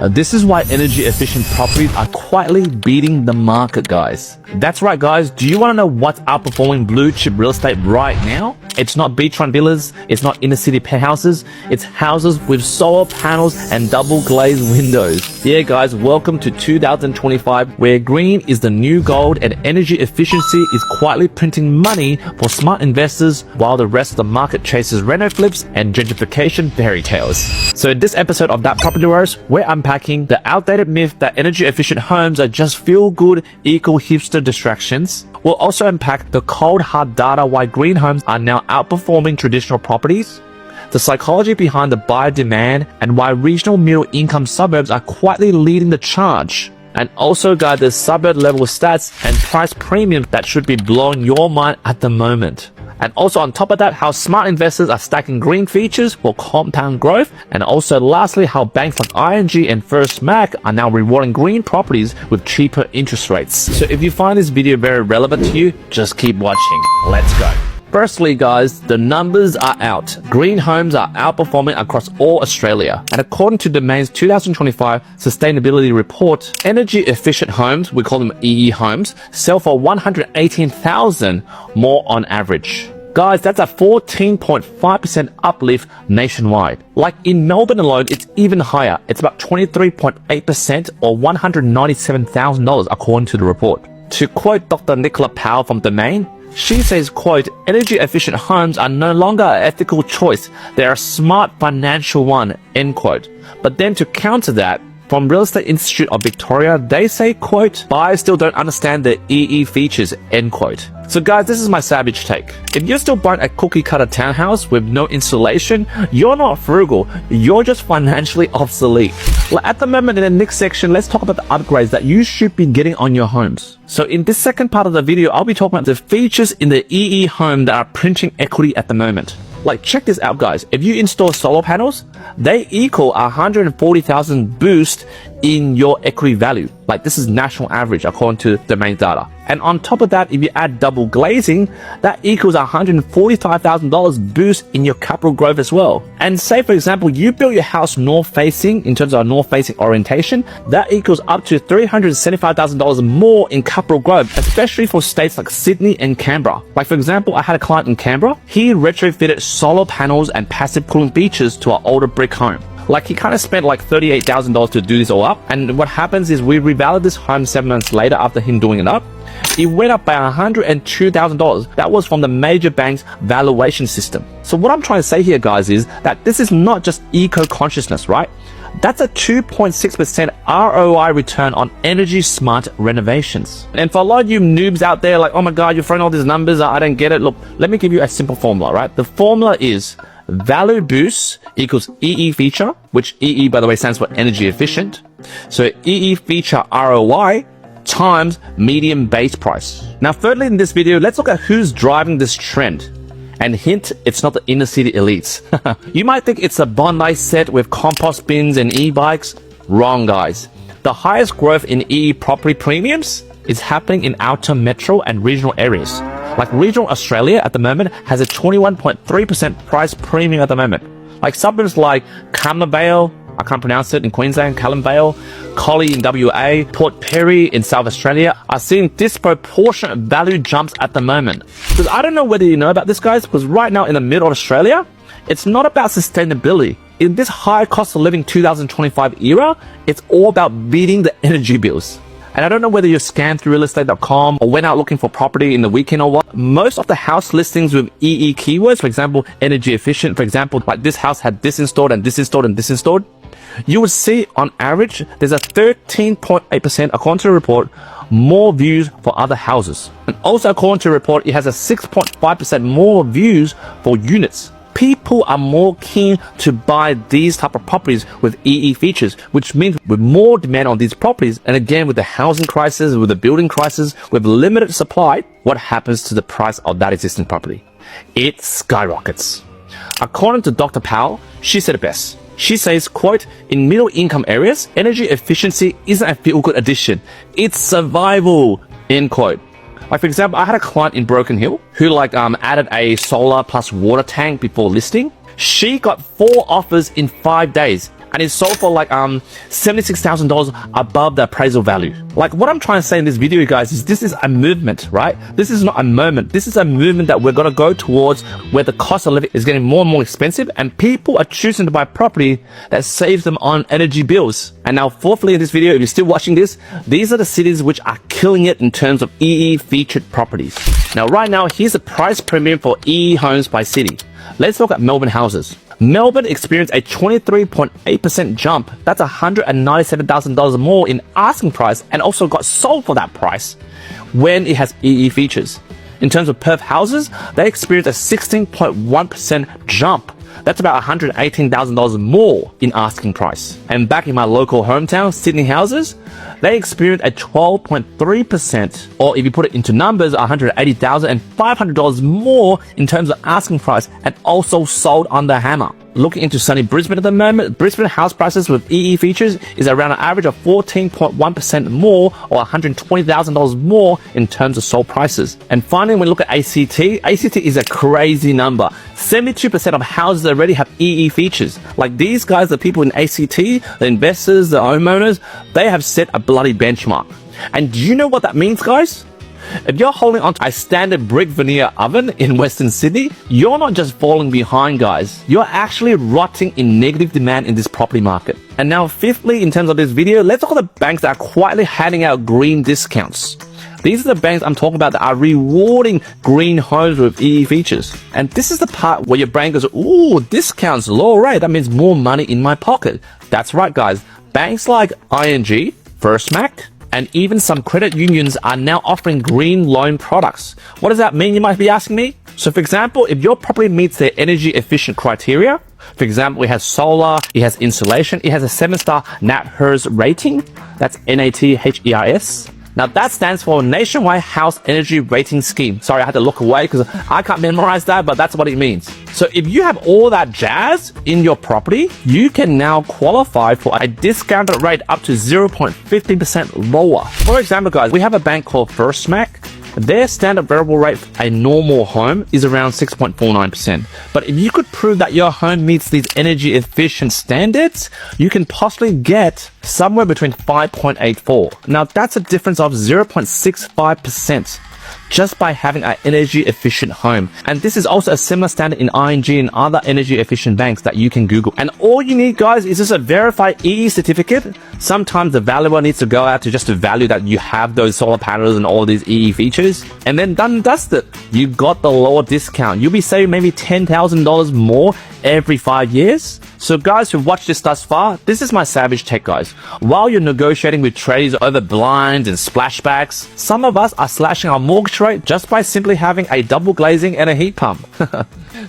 This is why energy efficient properties are quietly beating the market, guys. That's right, guys. Do you want to know what's outperforming blue chip real estate right now? It's not beachfront villas, it's not inner city penthouses, it's houses with solar panels and double glazed windows. Yeah, guys, welcome to 2025, where green is the new gold and energy efficiency is quietly printing money for smart investors while the rest of the market chases reno flips and gentrification fairy tales. So in this episode of That Property Wars, we're unpacking the outdated myth that energy efficient homes are just feel good, equal hipster distractions. We'll also unpack the cold hard data why green homes are now outperforming traditional properties, the psychology behind the buyer demand, and why regional middle income suburbs are quietly leading the charge. And also, guys, the suburb level stats and price premiums that should be blowing your mind at the moment. And also on top of that, how smart investors are stacking green features for compound growth. And also lastly, how banks like ING and First Mac are now rewarding green properties with cheaper interest rates. So if you find this video very relevant to you, just keep watching. Let's go. Firstly, guys, the numbers are out. Green homes are outperforming across all Australia. And according to Domain's 2025 Sustainability Report, energy efficient homes, we call them EE homes, sell for $118,000 more on average. Guys, that's a 14.5% uplift nationwide. Like in Melbourne alone, it's even higher. It's about 23.8% or $197,000 according to the report. To quote Dr. Nicola Powell from Domain, she says, quote, energy efficient homes are no longer an ethical choice. They are a smart financial one, end quote. But then to counter that, from Real Estate Institute of Victoria, they say, quote, buyers still don't understand the EE features, end quote. So guys, this is my savage take. If you're still buying a cookie cutter townhouse with no insulation, you're not frugal, you're just financially obsolete. Well, at the moment in the next section, let's talk about the upgrades that you should be getting on your homes. So in this second part of the video, I'll be talking about the features in the EE home that are printing equity at the moment. Like, check this out, guys. If you install solar panels, they equal 140,000 boost in your equity value. Like, this is national average according to Domain data. And on top of that, if you add double glazing, that equals $145,000 boost in your capital growth as well. And say, for example, you built your house north facing in terms of north facing orientation, that equals up to $375,000 more in capital growth, especially for states like Sydney and Canberra. Like, for example, I had a client in Canberra. He retrofitted solar panels and passive cooling features to our older brick home. Like, he kind of spent like $38,000 to do this all up. And what happens is we revalued this home 7 months later after him doing it up. It went up by $102,000. That was from the major bank's valuation system. So what I'm trying to say here, guys, is that this is not just eco-consciousness, right? That's a 2.6% ROI return on energy smart renovations. And for a lot of you noobs out there, like, oh my God, you're throwing all these numbers, I don't get it. Look, let me give you a simple formula, right? The formula is value boost equals EE feature, which EE, by the way, stands for energy efficient. So EE feature ROI times median base price. Now, thirdly, in this video, let's look at who's driving this trend. And hint, it's not the inner city elites. You might think it's a Bondi set with compost bins and e-bikes. Wrong, guys. The highest growth in EE property premiums is happening in outer metro and regional areas. Like regional Australia at the moment has a 21.3% price premium at the moment. Like suburbs like Calamvale, I can't pronounce it, in Queensland, Calamvale, Collie in WA, Port Perry in South Australia are seeing disproportionate value jumps at the moment. Because I don't know whether you know about this, guys, because right now in the middle of Australia, it's not about sustainability. In this high cost of living 2025 era, it's all about beating the energy bills. And I don't know whether you scanned through realestate.com or went out looking for property in the weekend or what. Most of the house listings with EE keywords, for example, energy efficient, for example, like this house had this installed and this installed and this installed, you would see on average, there's a 13.8%, according to the report, more views for other houses. And also according to the report, it has a 6.5% more views for units. People are more keen to buy these type of properties with EE features, which means with more demand on these properties, and again with the housing crisis, with the building crisis, with limited supply, what happens to the price of that existing property? It skyrockets. According to Dr. Powell, she said it best. She says, quote, in middle income areas, energy efficiency isn't a feel-good addition. It's survival, end quote. Like, for example, I had a client in Broken Hill who added a solar plus water tank before listing. She got 4 offers in 5 days. and it sold for like $76,000 above the appraisal value. Like what I'm trying to say in this video, guys, is this is a movement, right? This is not a moment. This is a movement that we're going to go towards where the cost of living is getting more and more expensive, and people are choosing to buy property that saves them on energy bills. And now, fourthly, in this video, if you're still watching this, these are the cities which are killing it in terms of EE featured properties. Now, right now, here's the price premium for EE homes by city. Let's look at Melbourne houses. Melbourne experienced a 23.8% jump. That's $197,000 more in asking price, and also got sold for that price when it has EE features. In terms of Perth houses, they experienced a 16.1% jump. That's about $118,000 more in asking price. And back in my local hometown, Sydney houses, they experienced a 12.3%, or if you put it into numbers, $180,500 more in terms of asking price, and also sold on the hammer. Looking into sunny Brisbane at the moment, Brisbane house prices with EE features is around an average of 14.1% more, or $120,000 more in terms of sold prices. And finally, when we look at ACT is a crazy number. 72% of houses already have EE features. Like these guys, the people in ACT, the investors, the homeowners, they have set a bloody benchmark. And do you know what that means, guys? If you're holding on to a standard brick veneer oven in Western Sydney, you're not just falling behind, guys. You're actually rotting in negative demand in this property market. And now, fifthly, in terms of this video, let's look at the banks that are quietly handing out green discounts. These are the banks I'm talking about that are rewarding green homes with EE features. And this is the part where your brain goes, ooh, discounts, low rate, that means more money in my pocket. That's right, guys. Banks like ING, First Mac, and even some credit unions are now offering green loan products. What does that mean, you might be asking me? So for example, if your property meets their energy efficient criteria, for example, it has solar, it has insulation, it has a 7-star NatHERS rating, that's NATHERS. Now that stands for Nationwide House Energy Rating Scheme. Sorry, I had to look away because I can't memorize that, but that's what it means. So if you have all that jazz in your property, you can now qualify for a discounted rate up to 0.15% lower. For example, guys, we have a bank called First Mac. Their standard variable rate for a normal home is around 6.49%. But if you could prove that your home meets these energy efficient standards, you can possibly get somewhere between 5.84. Now that's a difference of 0.65%. just by having an energy efficient home. And this is also a similar standard in ING and other energy efficient banks that you can Google. And all you need, guys, is just a verified EE certificate. Sometimes the valuer needs to go out to just to value that you have those solar panels and all these EE features, and then done and dusted. You got the lower discount. You'll be saving maybe $10,000 more every 5 years. So guys who've watched this thus far, this is my savage tech, guys. While you're negotiating with tradies over blinds and splashbacks, some of us are slashing our mortgage rate just by simply having a double glazing and a heat pump.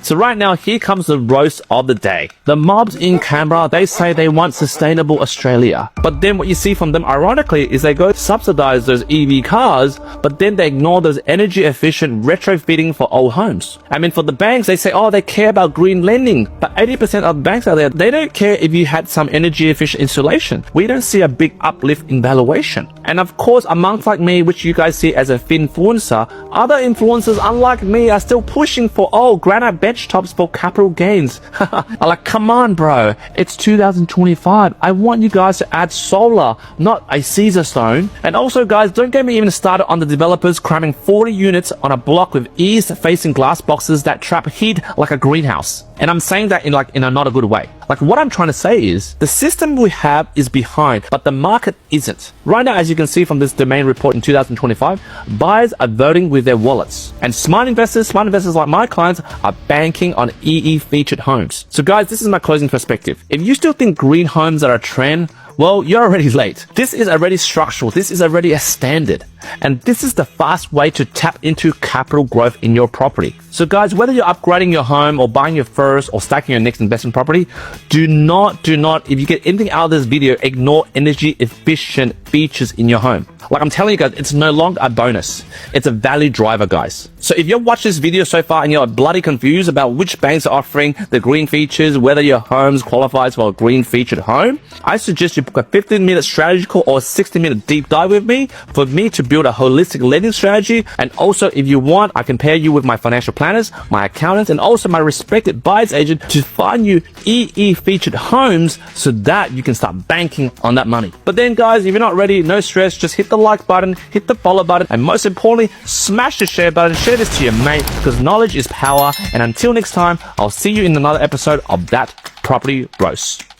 So right now, here comes the roast of the day. The mobs in Canberra, they say they want sustainable Australia. But then what you see from them, ironically, is they go subsidize those EV cars, but then they ignore those energy efficient retrofitting for old homes. I mean, for the banks, they say, oh, they care about green lending. But 80% of banks out there, they don't care if you had some energy efficient insulation. We don't see a big uplift in valuation. And of course, amongst like me, which you guys see as a finfluencer, other influencers, unlike me, are still pushing for, oh, granite bench tops for capital gains. I'm like, come on, bro. It's 2025. I want you guys to add solar, not a Caesar stone. And also, guys, don't get me even started on the developers cramming 40 units on a block with east-facing glass boxes that trap heat like a greenhouse. And I'm saying that in a not a good way. Like, what I'm trying to say is the system we have is behind, but the market isn't. Right now, as you can see from this domain report in 2025, buyers are voting with their wallets. And smart investors like my clients, are banking on EE featured homes. So guys, this is my closing perspective. If you still think green homes are a trend, well, you're already late. This is already structural. This is already a standard. And this is the fast way to tap into capital growth in your property. So guys, whether you're upgrading your home or buying your first or stacking your next investment property, do not, if you get anything out of this video, ignore energy efficient features in your home. Like I'm telling you guys, it's no longer a bonus. It's a value driver, guys. So if you've watched this video so far and you're bloody confused about which banks are offering the green features, whether your home qualifies for a green featured home, I suggest you book a 15-minute strategy call or a 60-minute deep dive with me for me to build a holistic lending strategy. And also, if you want, I can pair you with my financial planners, my accountants, and also my respected buyer's agent to find you EE featured homes so that you can start banking on that money. But then guys, if you're not ready, no stress, just hit the like button, hit the follow button, and most importantly, smash the share button. Share this to your mate because knowledge is power. And until next time, I'll see you in another episode of That Property Roast.